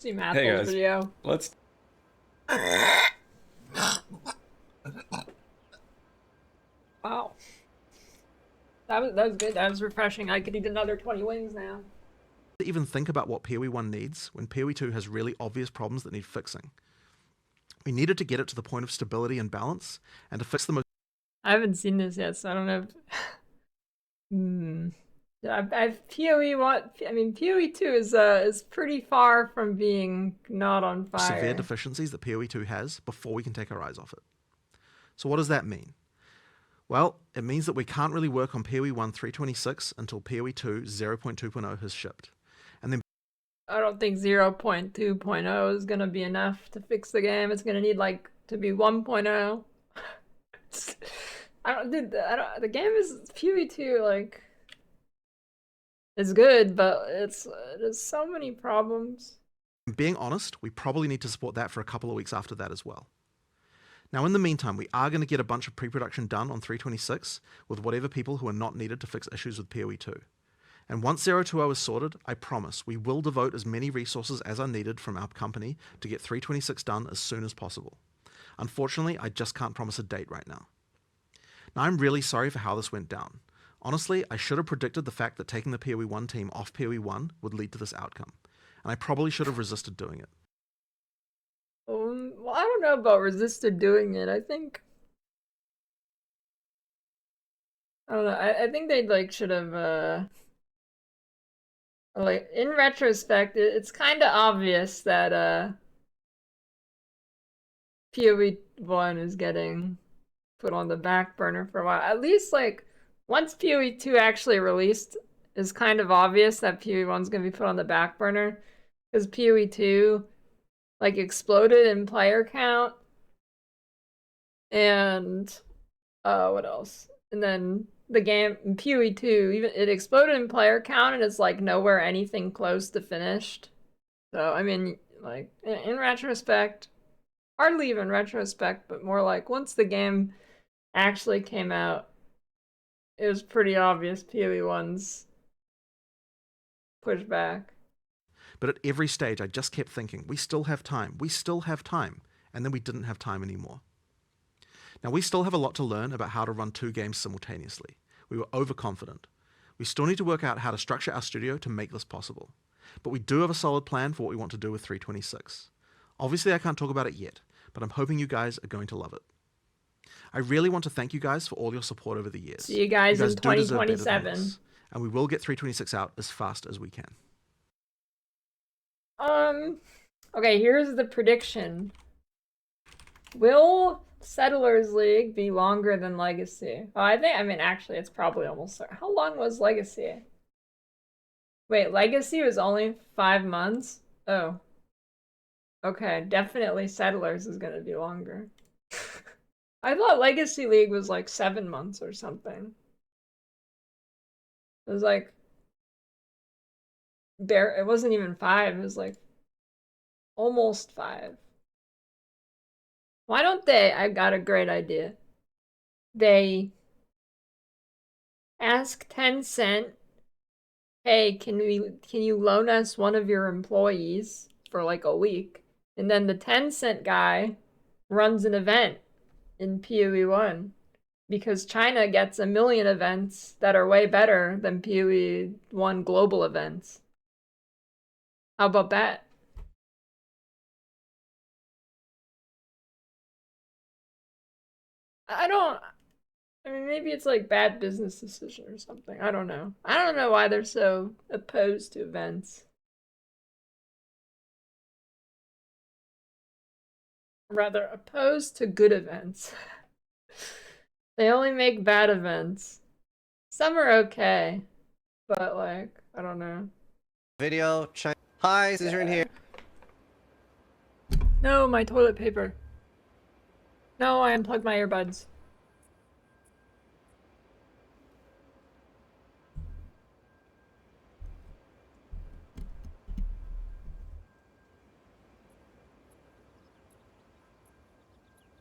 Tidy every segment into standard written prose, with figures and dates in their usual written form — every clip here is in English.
See Hey Mathil's guys, video. let's. Wow. That was good. That was refreshing. I could eat another 20 wings now. Even think about what PoE 1 needs when PoE 2 has really obvious problems that need fixing. We needed to get it to the point of stability and balance, and to fix the most I haven't seen this yet, so I don't know. I've PoE one. I mean, PoE 2 is pretty far from being not on severe fire. deficiencies that PoE 2 has before we can take our eyes off it. So what does that mean? Well, it means that we can't really work on PoE 1 326 until PoE 2 0.2.0 has shipped. And then I don't think 0.2.0 is gonna be enough to fix the game. It's gonna need like to be 1.0. I don't, dude. I don't. The game is PoE 2 like. It's good, but there's so many problems. being honest, we probably need to support that for a couple of weeks after that as well. Now, in the meantime, we are going to get a bunch of pre-production done on 326 with whatever people who are not needed to fix issues with PoE 2. And once 020 is sorted, I promise we will devote as many resources as are needed from our company to get 326 done as soon as possible. Unfortunately, I just can't promise a date right now. Now, I'm really sorry for how this went down. Honestly, I should have predicted the fact that taking the PoE 1 team off PoE 1 would lead to this outcome, and I probably should have resisted doing it. Well, I don't know about resisted doing it. I think I don't know. I think they like should have like in retrospect, it's kind of obvious that PoE 1 is getting put on the back burner for a while. At least like once PoE 2 actually released, it's kind of obvious that PoE 1 is going to be put on the back burner because PoE 2 like exploded in player count and what else? And then the game PoE 2 even it exploded in player count and it's like nowhere anything close to finished. So I mean like in retrospect, hardly even retrospect, but more like once the game actually came out, it was pretty obvious PoE 1's pushback. But at every stage, I just kept thinking, we still have time, we still have time, and then we didn't have time anymore. Now, we still have a lot to learn about how to run two games simultaneously. We were overconfident. We still need to work out how to structure our studio to make this possible. But we do have a solid plan for what we want to do with 326. Obviously, I can't talk about it yet, but I'm hoping you guys are going to love it. I really want to thank you guys for all your support over the years. See you guys in do deserve better than 2027. this, and we will get 326 out as fast as we can. Okay, here's the prediction. Will Settlers League be longer than Legacy? Oh, I mean, actually, it's probably almost. How long was Legacy? Wait, Legacy was only 5 months? Oh. Okay, definitely Settlers is gonna be longer. I thought Legacy League was like 7 months or something. It was like it wasn't even 5, it was like almost 5. Why don't they? I got a great idea. They ask Tencent, "Hey, can you loan us one of your employees for like a week?" And then the Tencent guy runs an event in PoE 1 because China gets a million events that are way better than PoE 1 global events. How about that? I don't. I mean, maybe it's like bad business decision or something. I don't know. I don't know why they're so opposed to events. Rather, opposed to good events. They only make bad events. Some are okay, but like, I don't know. Video, Hi, Scissor in here. No, my toilet paper. No, I unplugged my earbuds.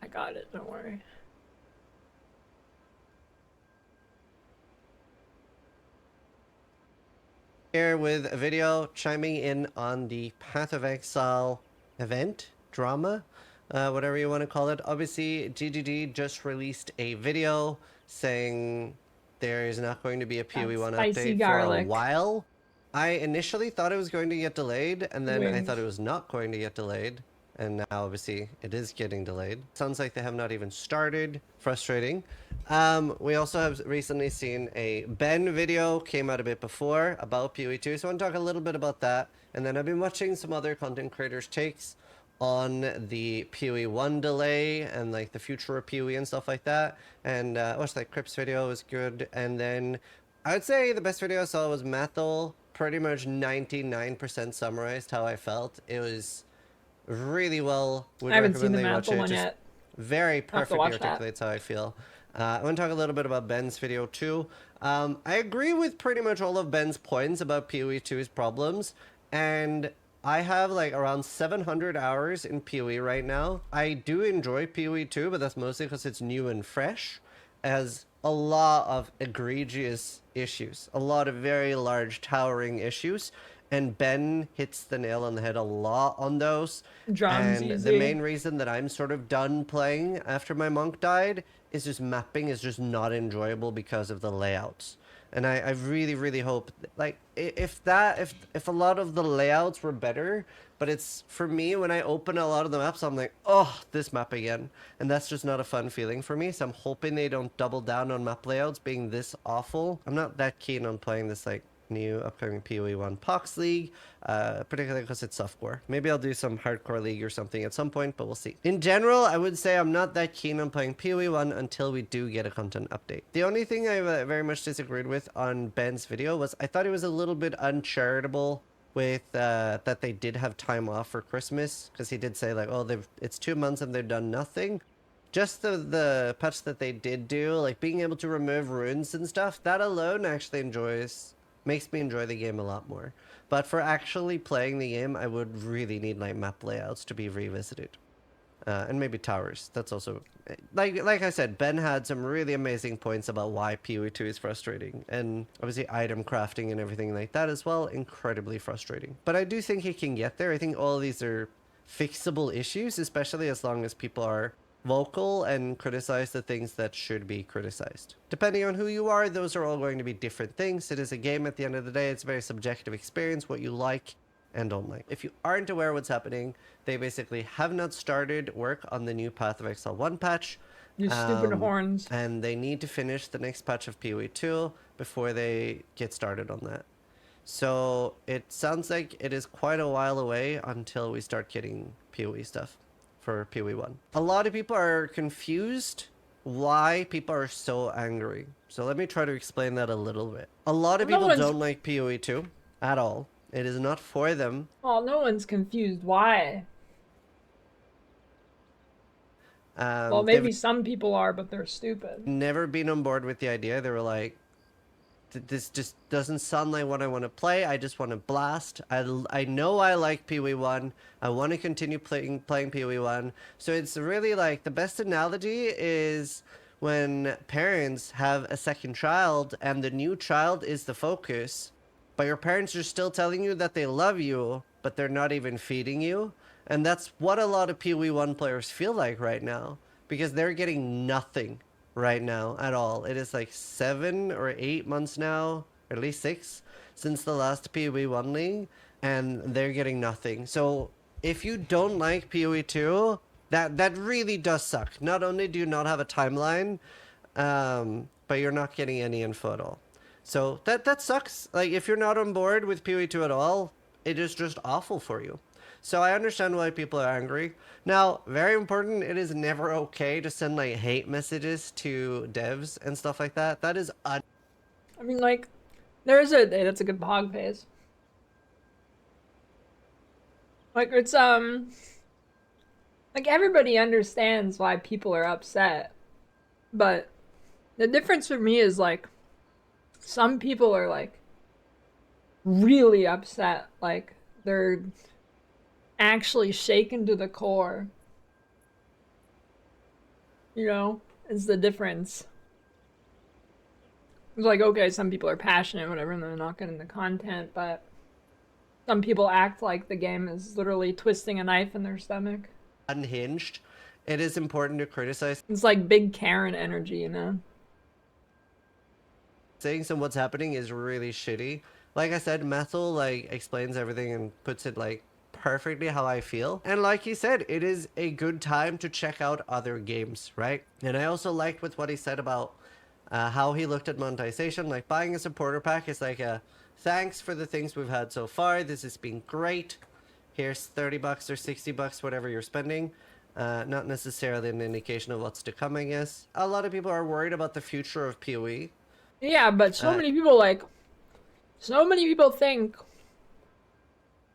I got it, don't worry. Here with a video chiming in on the Path of Exile event, drama, whatever you want to call it. Obviously, GGG just released a video saying there is not going to be a PoE 1 spicy update for a garlic. while. I initially thought it was going to get delayed, and then I Wink. thought it was not going to get delayed. And now, obviously, it is getting delayed. Sounds like they have not even started. Frustrating. We also have recently seen a Ben video, came out a bit before, about PoE 2. So I want to talk a little bit about that. And then I've been watching some other content creators' takes on the PoE 1 delay and like the future of PoE and stuff like that. And I watched that Crips video, was good. And then I would say the best video I saw was Mathil. Pretty much 99% summarized how I felt. It was really well. Would I haven't seen recommend the that you watch Mathil it. one Just yet. very Have to perfectly watch that. articulates how I feel. I want to talk a little bit about Ben's video too. I agree with pretty much all of Ben's points about PoE 2's problems, and I have like around 700 hours in PoE right now. I do enjoy PoE 2, but that's mostly because it's new and fresh. It has a lot of egregious issues, a lot of very large towering issues, and Ben hits the nail on the head a lot on those. Drums And easy. the main reason that I'm sort of done playing after my monk died is just mapping is just not enjoyable because of the layouts. And I really, really hope, like, if a lot of the layouts were better, but it's, for me, when I open a lot of the maps, I'm like, oh, this map again. And that's just not a fun feeling for me, so I'm hoping they don't double down on map layouts being this awful. I'm not that keen on playing this, like, new upcoming PoE 1 Pox League, particularly because it's softcore. Maybe I'll do some hardcore league or something at some point, but we'll see. In general, I would say I'm not that keen on playing PoE 1 until we do get a content update. The only thing I very much disagreed with on Ben's video was I thought it was a little bit uncharitable with that they did have time off for Christmas, because he did say like, oh, it's 2 months and they've done nothing. Just the patch that they did do, like being able to remove runes and stuff, that alone actually makes me enjoy the game a lot more. But for actually playing the game, I would really need like map layouts to be revisited. And maybe towers. That's also, like I said, Ben had some really amazing points about why PoE 2 is frustrating. And obviously item crafting and everything like that as well, incredibly frustrating. But I do think he can get there. I think all of these are fixable issues, especially as long as people are vocal and criticize the things that should be criticized. Depending on who you are, those are all going to be different things. It is a game at the end of the day. It's a very subjective experience, what you like and don't like. If you aren't aware of what's happening, they basically have not started work on the new Path of Exile 1 patch. You stupid horns. And they need to finish the next patch of PoE 2 before they get started on that. So it sounds like it is quite a while away until we start getting PoE stuff for PoE 1. A lot of people are confused why people are so angry. So let me try to explain that a little bit. A lot of people don't like PoE 2 at all. It is not for them. Oh, no one's confused. Why? Well, maybe some people are, but they're stupid. Never been on board with the idea. They were like, this just doesn't sound like what I want to play. I just want to blast. I know I like PoE 1. I want to continue playing PoE 1. So it's really like, the best analogy is when parents have a second child and the new child is the focus, but your parents are still telling you that they love you, but they're not even feeding you. And that's what a lot of PoE 1 players feel like right now, because they're getting nothing right now at all. It is like 7 or 8 months now, or at least 6, since the last PoE 1 league, and they're getting nothing. So if you don't like PoE 2, that really does suck. Not only do you not have a timeline, but you're not getting any info at all. So that sucks. Like, if you're not on board with PoE 2 at all, it is just awful for you. So I understand why people are angry. Now, very important, it is never okay to send like hate messages to devs and stuff like that. That is I mean, like, that's a good pog phase. Like, it's like, everybody understands why people are upset, but the difference for me is like, some people are like really upset, like they're actually shaken to the core. You know, is the difference. It's like, okay, some people are passionate, whatever, and they're not getting the content, but some people act like the game is literally twisting a knife in their stomach. Unhinged, it is important to criticize It's like big Karen energy, you know? things, and what's happening is really shitty. Like I said, Mathil like explains everything and puts it like perfectly how I feel. And like he said, it is a good time to check out other games, right? And I also liked with what he said about how he looked at monetization. Like buying a supporter pack is like a thanks for the things we've had so far. This has been great. Here's 30 bucks or 60 bucks, whatever you're spending. Not necessarily an indication of what's to come, I guess. A lot of people are worried about the future of PoE. Yeah, but so many people think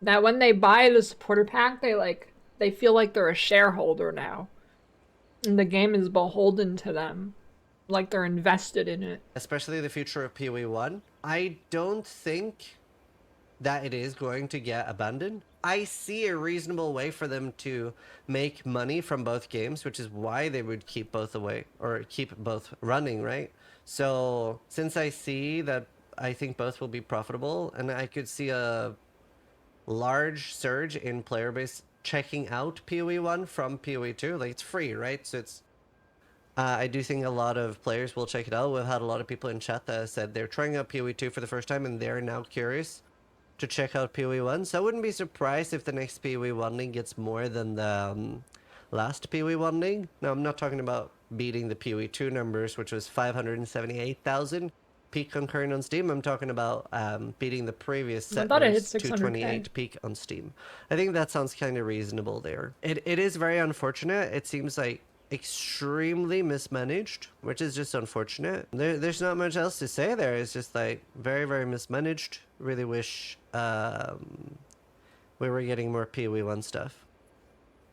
that when they buy the supporter pack, they feel like they're a shareholder now. And the game is beholden to them. Like they're invested in it. Especially the future of PoE 1. I don't think that it is going to get abandoned. I see a reasonable way for them to make money from both games, which is why they would keep both away or keep both running, right? So since I see that, I think both will be profitable, and I could see a large surge in player base checking out PoE 1 from PoE 2. Like it's free, right? So it's I do think a lot of players will check it out. We've had a lot of people in chat that said they're trying out PoE 2 for the first time and they're now curious to check out PoE 1. So I wouldn't be surprised if the next PoE 1 league gets more than the last PoE 1 league. Now, I'm not talking about beating the PoE 2 numbers, which was 578,000 peak concurrent on Steam. I'm talking about beating the previous I thought it hit settlers 600K. 228 peak on Steam. I think that sounds kind of reasonable there. It is very unfortunate. It seems like extremely mismanaged, which is just unfortunate. There's not much else to say there. It's just like very, very mismanaged. Really wish we were getting more PoE 1 stuff.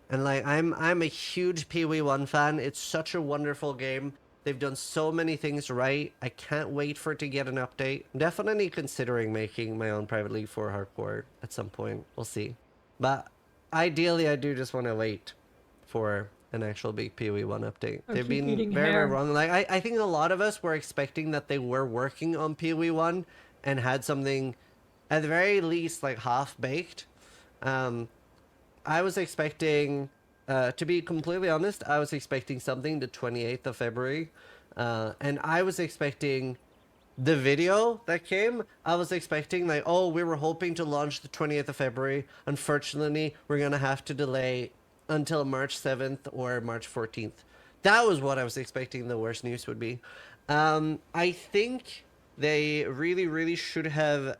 And like I'm a huge PoE 1 fan. It's such a wonderful game. They've done so many things right. I can't wait for it to get an update. I'm definitely considering making my own private league for hardcore at some point. We'll see. But ideally, I do just want to wait for an actual big PoE 1 update. They've been very, very wrong. Like I think a lot of us were expecting that they were working on PoE 1 and had something at the very least like half baked. I was expecting, to be completely honest, I was expecting something the 28th of February. And I was expecting the video that came. I was expecting like, oh, we were hoping to launch the 20th of February. Unfortunately, we're going to have to delay until March 7th or March 14th. That was what I was expecting the worst news would be. I think they really, really should have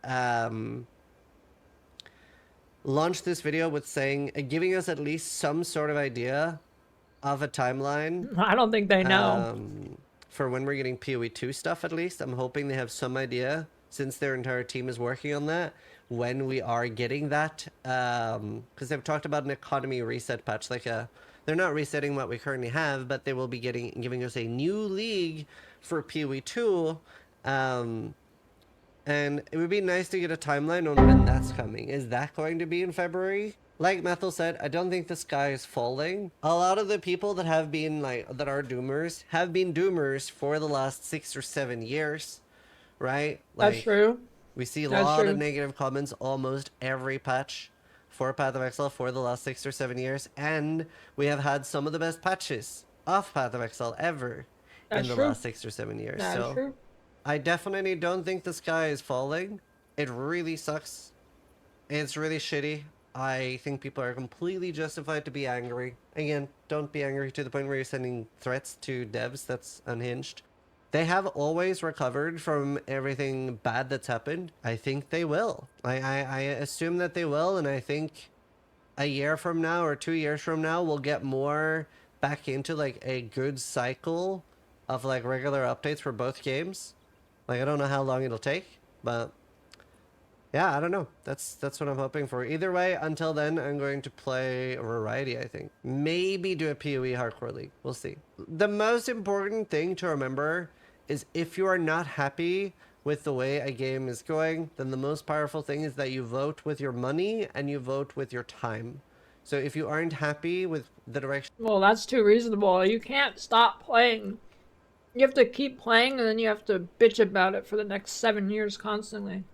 launched this video with saying, giving us at least some sort of idea of a timeline. I don't think they know. For when we're getting PoE 2 stuff, at least. I'm hoping they have some idea, since their entire team is working on that, when we are getting that. Because they've talked about an economy reset patch. Like they're not resetting what we currently have, but they will be giving us a new league for PoE 2. And it would be nice to get a timeline on when that's coming. Is that going to be in February? Like Mathil said, I don't think the sky is falling. A lot of the people that have been that are doomers have been doomers for the last 6 or 7 years, right? Like, That's true. We see a lot of negative comments almost every patch for Path of Exile for the last 6 or 7 years, and we have had some of the best patches of Path of Exile ever in the last 6 or 7 years. That's true. I definitely don't think the sky is falling. It really sucks. It's really shitty. I think people are completely justified to be angry. Again, don't be angry to the point where you're sending threats to devs. That's unhinged. They have always recovered from everything bad that's happened. I think they will. I assume that they will, and I think a year from now or 2 years from now, we'll get more back into like a good cycle of like regular updates for both games. Like, I don't know how long it'll take, but yeah, I don't know. That's what I'm hoping for. Either way, until then, I'm going to play a variety, I think. Maybe do a PoE hardcore league. We'll see. The most important thing to remember is if you are not happy with the way a game is going, then the most powerful thing is that you vote with your money and you vote with your time. So if you aren't happy with the direction... Well, that's too reasonable. You can't stop playing You have to keep playing, and then you have to bitch about it for the next 7 years constantly.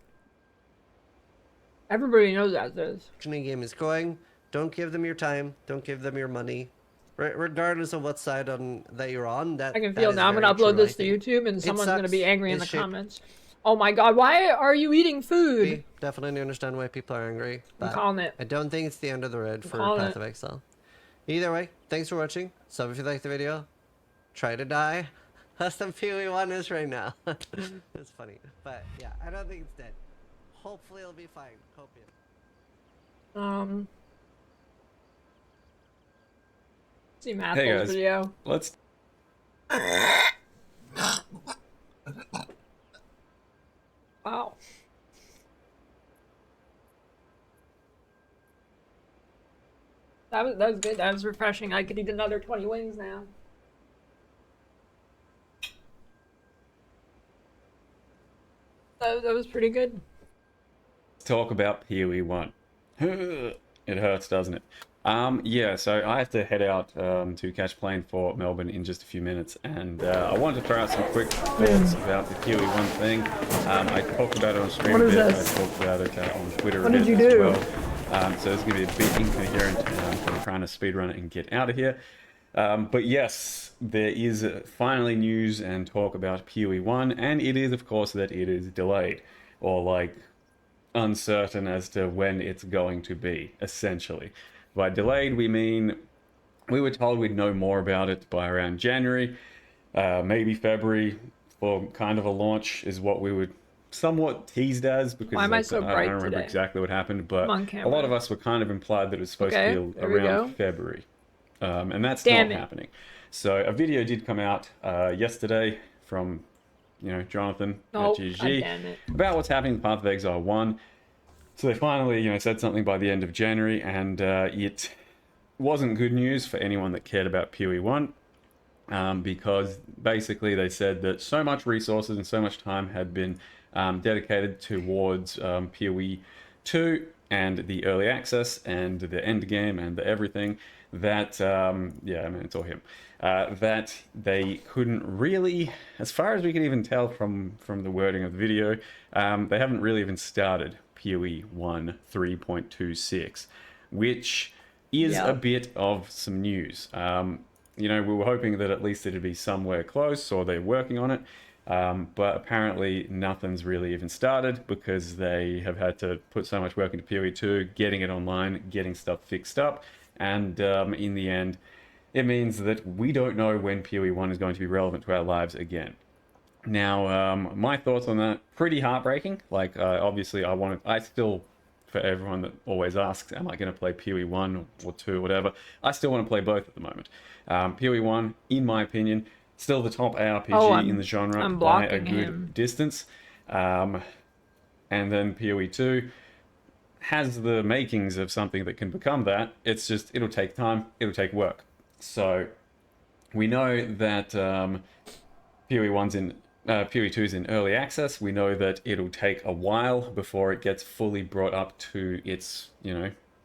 Everybody knows that this. Game is going. Don't give them your time. Don't give them your money. Regardless of what side that you're on, I can that feel is now I'm gonna very upload true, I this to think. YouTube, and It someone's gonna be sucks. angry in It's the shaped. comments. Oh my god, why are you eating food? Definitely understand why people are angry. I'm But calling it. I don't think it's the end of the road I'm for calling Path it. of Exile. Either way, thanks for watching. Sub if you liked the video. Try to die. That's the PoE 1 is right now. It's funny. But yeah, I don't think it's dead. Hopefully it'll be fine. Hope it. See Hey Mathil's guys, video. let's Wow. That was good. That was refreshing. I could eat another 20 wings now. That was pretty good. talk about PoE 1. It hurts, doesn't it? Yeah, so I have to head out to catch plane for Melbourne in just a few minutes, and I wanted to throw out some quick thoughts about the PoE 1 thing. I talked about it on stream What a is bit, this? I talked about it on Twitter What a did bit you as do? well. So it's going to be a bit incoherent, so I'm trying to speedrun it and get out of here. But yes, there is finally news and talk about PoE 1, and it is, of course, that it is delayed, or like uncertain as to when it's going to be, essentially. By delayed, we mean we were told we'd know more about it by around January, maybe February, for kind of a launch is what we would somewhat teased as, because Why am I like, so I don't bright remember today? exactly what happened, but Come on, a camera. lot of us were kind of implied that it was supposed Okay, to be there we around go. February. And that's Damn not it. happening. So a video did come out yesterday from, Jonathan Oh, at god GG damn it. about what's happening with Path of Exile 1. So they finally, said something by the end of January, and it wasn't good news for anyone that cared about PoE 1, because basically they said that so much resources and so much time had been dedicated towards PoE 2 and the early access and the end game and the everything that, it's all him, that they couldn't really, as far as we can even tell from the wording of the video, they haven't really even started PoE 1 3.26, which is a bit of some news. We were hoping that at least it'd be somewhere close, or they're working on it. But apparently nothing's really even started, because they have had to put so much work into PoE 2, getting it online, getting stuff fixed up. And in the end, it means that we don't know when PoE 1 is going to be relevant to our lives again. Now, my thoughts on that, pretty heartbreaking. Like, obviously, I still, for everyone that always asks, am I going to play PoE 1 or 2, whatever, I still want to play both at the moment. PoE 1, in my opinion, still the top ARPG in the genre I'm by a blocking good him. distance. And then PoE 2 has the makings of something that can become that. It's just, it'll take time, it'll take work. So, we know that PoE 1's in PoE 2 is in early access. We know that it'll take a while before it gets fully brought up to its,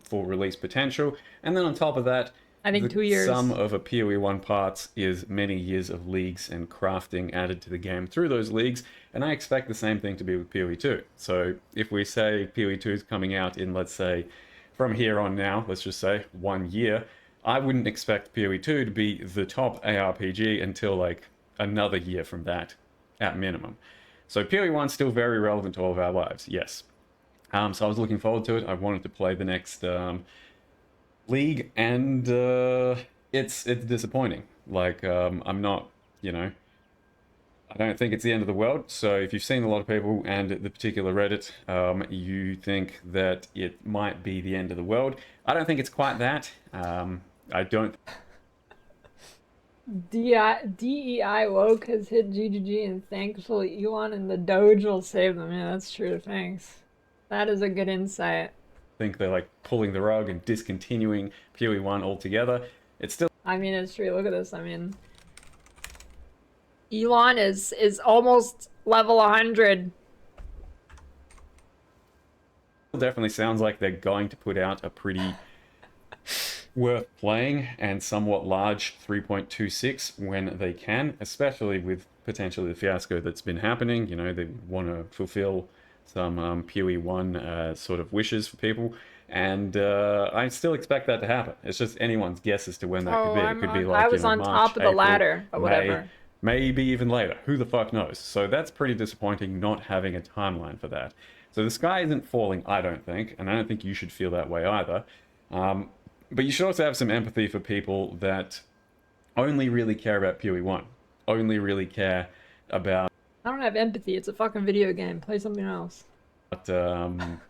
full release potential. And then on top of that, I think 2 years. Sum of a PoE 1 parts is many years of leagues and crafting added to the game through those leagues, and I expect the same thing to be with PoE 2. So if we say PoE 2 is coming out in, let's say, from here on now, let's just say 1 year, I wouldn't expect PoE 2 to be the top ARPG until like another year from that, at minimum. So PoE 1's still very relevant to all of our lives, yes. So I was looking forward to it. I wanted to play the next league, and it's disappointing. Like, I'm not, I don't think it's the end of the world. So if you've seen a lot of people and the particular Reddit, you think that it might be the end of the world. I don't think it's quite that. I don't. DEI woke has hit GGG, and thankfully Elon and the Doge will save them. Yeah, that's true. Thanks. That is a good insight. Think they're like pulling the rug and discontinuing PoE 1 altogether. It's still, I mean, it's true. Look at this. I mean, Elon is almost level 100. definitely sounds like they're going to put out a pretty worth playing and somewhat large 3.26 when they can, especially with potentially the fiasco that's been happening. You know, they want to fulfill some PoE 1 sort of wishes for people. And I still expect that to happen. It's just anyone's guess as to when that could Oh, be. It could be I like, was on March, top of the April, ladder, or May, whatever. maybe even later. Who the fuck knows? So that's pretty disappointing not having a timeline for that. So the sky isn't falling, I don't think, and I don't think you should feel that way either. Um, but you should also have some empathy for people that only really care about PoE 1, only really care about I don't have empathy. It's a fucking video game. Play something else. um,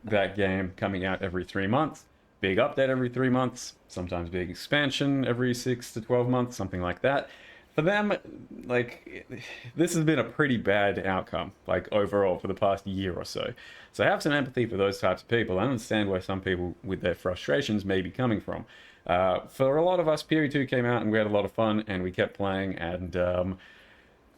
that game coming out every 3 months, big update every 3 months, sometimes big expansion every 6 to 12 months, something like that. For them, like, this has been a pretty bad outcome, like, overall for the past year or so. So I have some empathy for those types of people. I understand where some people with their frustrations may be coming from. For a lot of us, PoE 2 came out and we had a lot of fun and we kept playing, and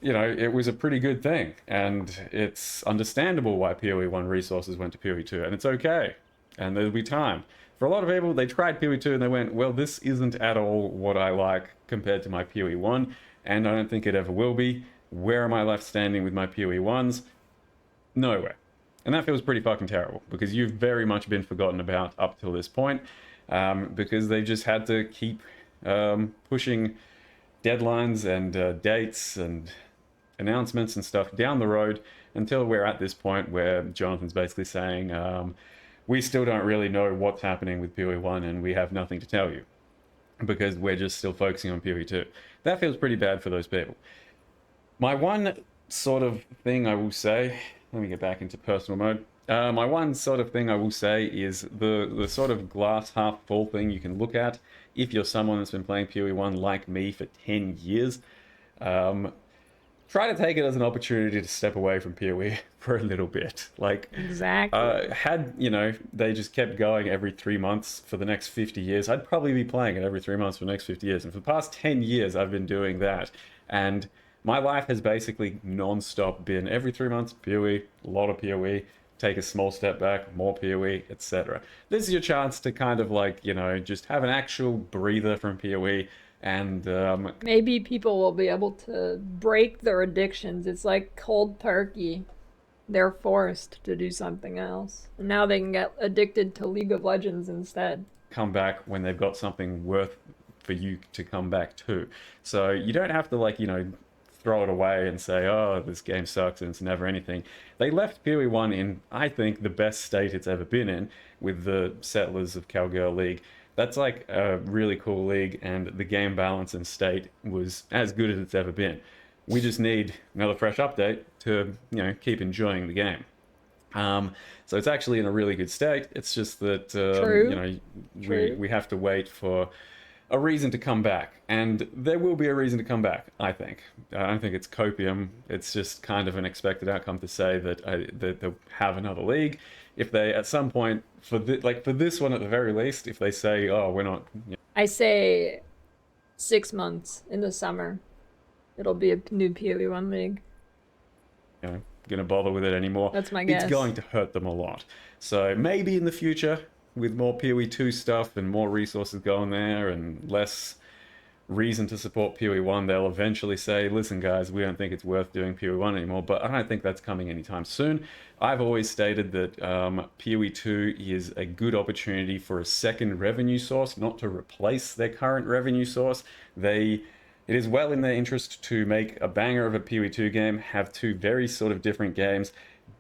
it was a pretty good thing, and it's understandable why PoE 1 resources went to PoE 2, and it's okay, and there'll be time. For a lot of people, they tried PoE 2 and they went, well, this isn't at all what I like compared to my PoE 1, and I don't think it ever will be. Where am I left standing with my PoE 1s? Nowhere. And that feels pretty fucking terrible, because you've very much been forgotten about up till this point, because they just had to keep pushing deadlines and dates and announcements and stuff down the road until we're at this point where Jonathan's basically saying, we still don't really know what's happening with PoE 1 and we have nothing to tell you because we're just still focusing on PoE 2. That feels pretty bad for those people. My one sort of thing I will say, let me get back into personal mode. My one sort of thing I will say is the sort of glass half full thing you can look at if you're someone that's been playing PoE 1 like me for 10 years. Try to take it as an opportunity to step away from PoE for a little bit. Like, Exactly. had, they just kept going every 3 months for the next 50 years, I'd probably be playing it every 3 months for the next 50 years. And for the past 10 years, I've been doing that. And my life has basically non-stop been every 3 months, PoE, a lot of PoE, take a small step back, more PoE, etc. This is your chance to kind of like, just have an actual breather from PoE. And Maybe people will be able to break their addictions. It's like cold turkey. They're forced to do something else. And now they can get addicted to League of Legends instead. come back when they've got something worth for you to come back to. So you don't have to throw it away and say, oh, this game sucks and it's never anything. They left PoE 1 in, I think, the best state it's ever been in with the Settlers of Cowgirl League. That's like a really cool league, and the game balance and state was as good as it's ever been. We just need another fresh update to, keep enjoying the game. So it's actually in a really good state. It's just that, True. we have to wait for a reason to come back, and there will be a reason to come back. I think. I don't think it's copium. It's just kind of an expected outcome to say that they'll have another league. If they at some point for this one at the very least, if they say, oh, we're not, I say 6 months in the summer. It'll be a new PoE 1 league. gonna bother with it anymore, That's my it's guess. going to hurt them a lot. So maybe in the future, with more PoE 2 stuff and more resources going there and less reason to support PoE 1, they'll eventually say, listen guys, we don't think it's worth doing PoE 1 anymore, but I don't think that's coming anytime soon. I've always stated that PoE 2 is a good opportunity for a second revenue source, not to replace their current revenue source. It is well in their interest to make a banger of a PoE 2 game, have two very sort of different games,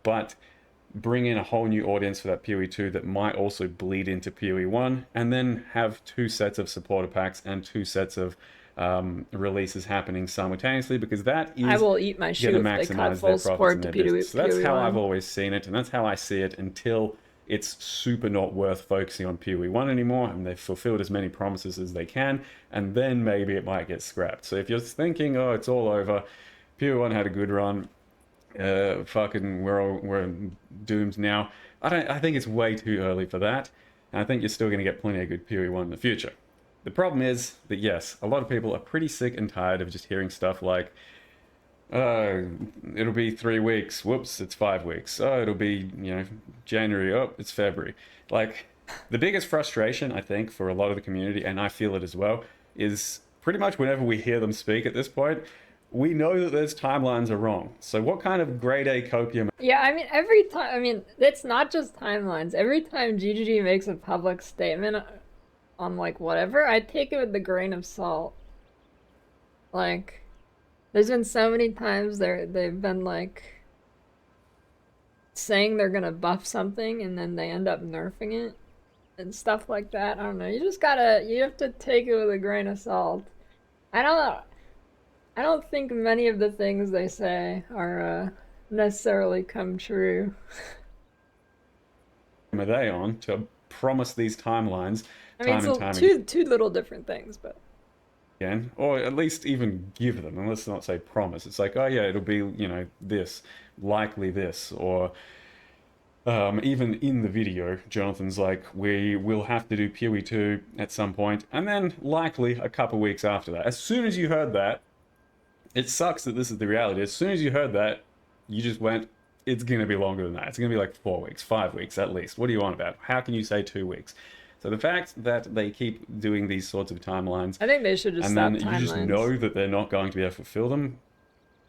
but bring in a whole new audience for that PoE 2 that might also bleed into PoE 1, and then have two sets of supporter packs and two sets of releases happening simultaneously, because that is I will eat my going shoe to if they cut maximize full their profits support and to their business. So that's PoE how I've 1. always seen it, and that's how I see it until it's super not worth focusing on PoE 1 anymore, and they've fulfilled as many promises as they can, and then maybe it might get scrapped. So if you're thinking, oh, it's all over, PoE 1 had a good run, we're doomed now. I think it's way too early for that, and I think you're still going to get plenty of good PoE 1 in the future. The problem is that, yes, a lot of people are pretty sick and tired of just hearing stuff like, it'll be 3 weeks, whoops, it's 5 weeks. Oh, it'll be, January, oh, it's February. Like, The biggest frustration, I think, for a lot of the community, and I feel it as well, is pretty much whenever we hear them speak at this point, we know that those timelines are wrong. So what kind of grade A copium? Yeah, I mean, every time, I mean, it's not just timelines. Every time GGG makes a public statement on, like, whatever, I take it with a grain of salt. Like, there's been so many times they've been, like, saying they're gonna buff something and then they end up nerfing it and stuff like that. I don't know. You have to take it with a grain of salt. I don't, I don't think many of the things they say are necessarily come true. Are they on to promise these timelines I mean, time and it's time two little different things, but again, or at least even give them, and let's not say promise. It's like, oh yeah, it'll be, this, likely this, or even in the video, Jonathan's like, we will have to do PoE 2 at some point, and then likely a couple weeks after that. As soon as you heard that, it sucks that this is the reality. As soon as you heard that, you just went, it's going to be longer than that. It's going to be like 4 weeks, 5 weeks at least. What do you want about? How can you say 2 weeks? So the fact that they keep doing these sorts of timelines, I think they should just and stop then you just timelines. know that they're not going to be able to fulfill them,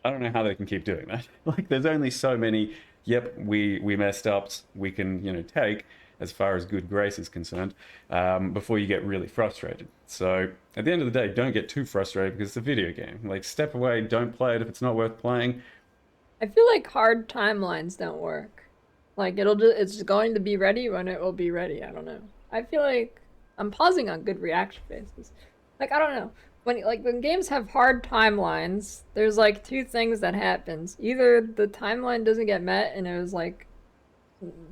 I don't know how they can keep doing that. Like, there's only so many, yep, we messed up, we can, take, as far as good grace is concerned, before you get really frustrated. So at the end of the day, don't get too frustrated because it's a video game. Like, step away, don't play it if it's not worth playing. I feel like hard timelines don't work. Like, it's going to be ready when it will be ready. I don't know. I feel like I'm pausing on good reaction faces. Like, I don't know. When games have hard timelines, there's like two things that happens. Either the timeline doesn't get met and it was like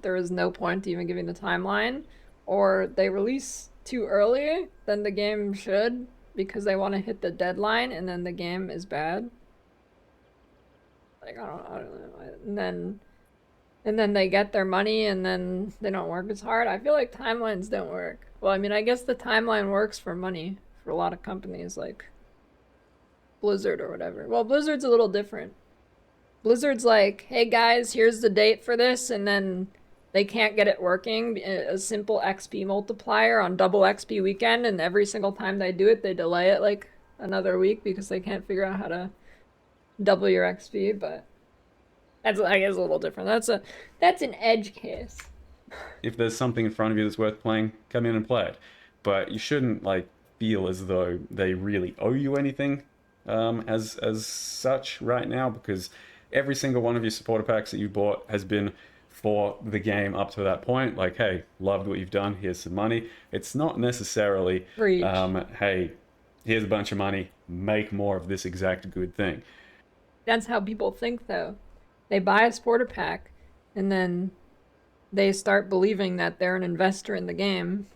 there is no point to even giving the timeline, or they release too early than the game should because they want to hit the deadline and then the game is bad. Like, I don't know. And then they get their money and then they don't work as hard. I feel like timelines don't work. Well, I mean, I guess the timeline works for money for a lot of companies like Blizzard or whatever. Well, Blizzard's a little different. Blizzard's like, hey guys, here's the date for this, and then they can't get it working. A simple XP multiplier on double XP weekend, and every single time they do it, they delay it like another week because they can't figure out how to double your XP, but that's, I guess, a little different. That's an edge case. If there's something in front of you that's worth playing, come in and play it. But you shouldn't feel as though they really owe you anything as such right now, because every single one of your supporter packs that you bought has been for the game up to that point. Like, hey, loved what you've done, here's some money. It's not necessarily hey, here's a bunch of money, make more of this exact good thing. That's how people think, though. They buy a supporter pack and then they start believing that they're an investor in the game.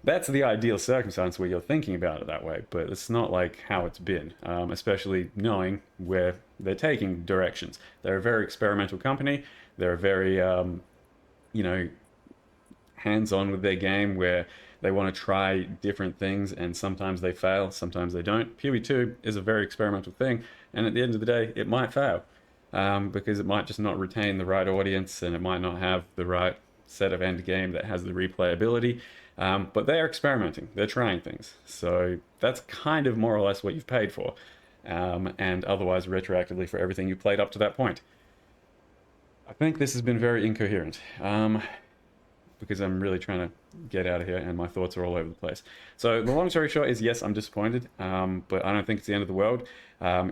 That's the ideal circumstance where you're thinking about it that way, but it's not like how it's been, especially knowing where they're taking directions. They're a very experimental company. They're very, hands-on with their game, where they want to try different things, and sometimes they fail, sometimes they don't. PoE 2 is a very experimental thing, and at the end of the day, it might fail, because it might just not retain the right audience, and it might not have the right set of end game that has the replayability. But they're experimenting, they're trying things. So that's kind of more or less what you've paid for, and otherwise retroactively for everything you played up to that point. I think this has been very incoherent, because I'm really trying to get out of here and my thoughts are all over the place. So the long story short is, yes, I'm disappointed, but I don't think it's the end of the world.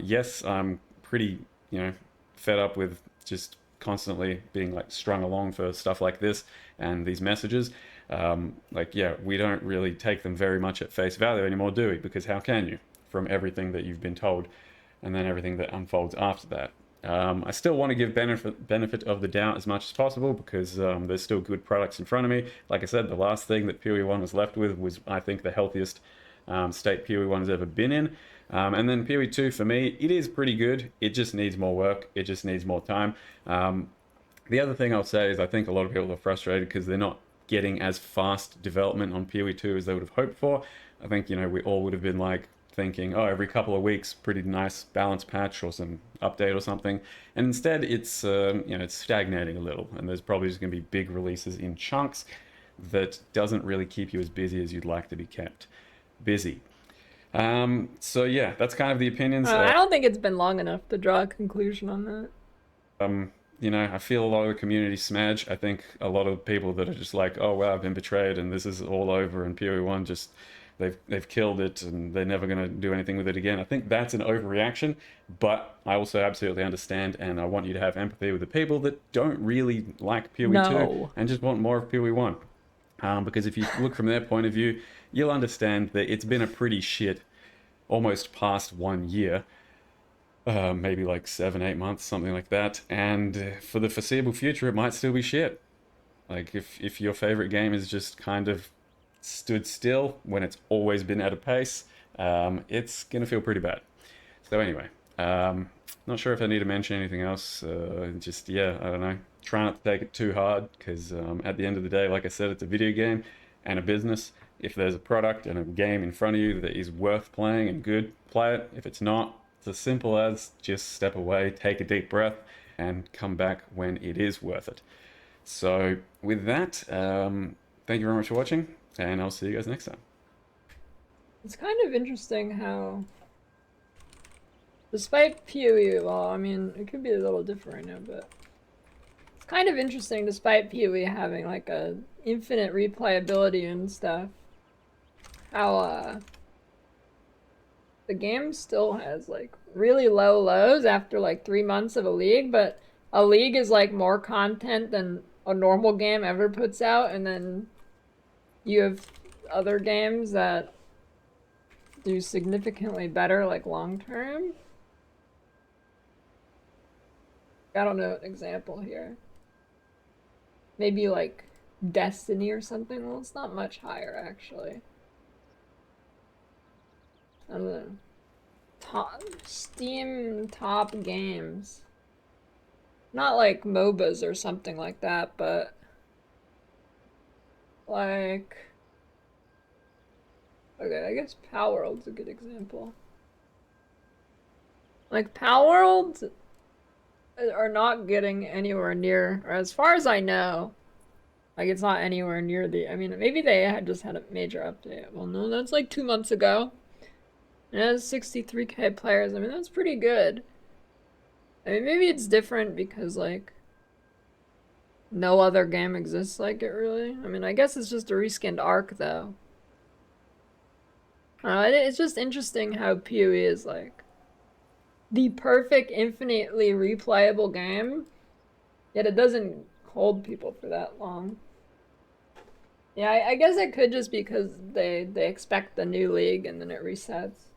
Yes, I'm pretty, fed up with just constantly being strung along for stuff like this and these messages. We don't really take them very much at face value anymore, do we? Because how can you, from everything that you've been told and then everything that unfolds after that? I still want to give benefit of the doubt as much as possible, because there's still good products in front of me. Like I said, the last thing that PoE 1 was left with was, I think, the healthiest state PoE 1 has ever been in. And then PoE 2, for me, it is pretty good. It just needs more work. It just needs more time. The other thing I'll say is I think a lot of people are frustrated because they're not getting as fast development on PoE 2 as they would have hoped for. I think, we all would have been thinking, oh, every couple of weeks, pretty nice balance patch or some update or something. And instead it's, it's stagnating a little, and there's probably just going to be big releases in chunks. that doesn't really keep you as busy as you'd like to be kept busy. So yeah, that's kind of the opinions. I don't think it's been long enough to draw a conclusion on that. You know, I feel a lot of the community smudge. I think a lot of people that are just like, oh wow, I've been betrayed and this is all over, and PoE 1 just they've killed it and they're never going to do anything with it again. I think that's an overreaction, but I also absolutely understand, and I want you to have empathy with the people that don't really like PoE 2 No. and just want more of PoE 1. Because if you look from their point of view, you'll understand that it's been a pretty shit, almost past 1 year. Maybe like 7-8 months, something like that, and for the foreseeable future it might still be shit. Like if your favorite game is just kind of stood still when it's always been at a pace, it's gonna feel pretty bad. So anyway, not sure if I need to mention anything else. Just yeah, I don't know, try not to take it too hard, because at the end of the day, like I said, it's a video game and a business. If there's a product and a game in front of you that is worth playing and good, play it. If it's not, it's as simple as just step away, take a deep breath, and come back when it is worth it. So with that, thank you very much for watching, and I'll see you guys next time. It's kind of interesting how, despite PoE, well, I mean, it could be a little different right now, but it's kind of interesting, despite PoE having like a infinite replayability and stuff, how the game still has like really low lows after like 3 months of a league, but a league is like more content than a normal game ever puts out, and then you have other games that do significantly better like long term. I don't know an example here. Maybe like Destiny or something. Well, it's not much higher actually. I don't know. Steam top games. Not like MOBAs or something like that, but like, okay, I guess Palworld's a good example. Like Palworld are not getting anywhere near, or as far as I know, like it's not anywhere near the, I mean, maybe they had just had a major update. Well, no, that's like 2 months ago. It has 63K players. I mean, that's pretty good. I mean, maybe it's different because, like, no other game exists like it, really. I mean, I guess it's just a reskinned Ark, though. It's just interesting how PoE is, like, the perfect, infinitely replayable game, yet it doesn't hold people for that long. Yeah, I guess it could just because they expect the new league and then it resets.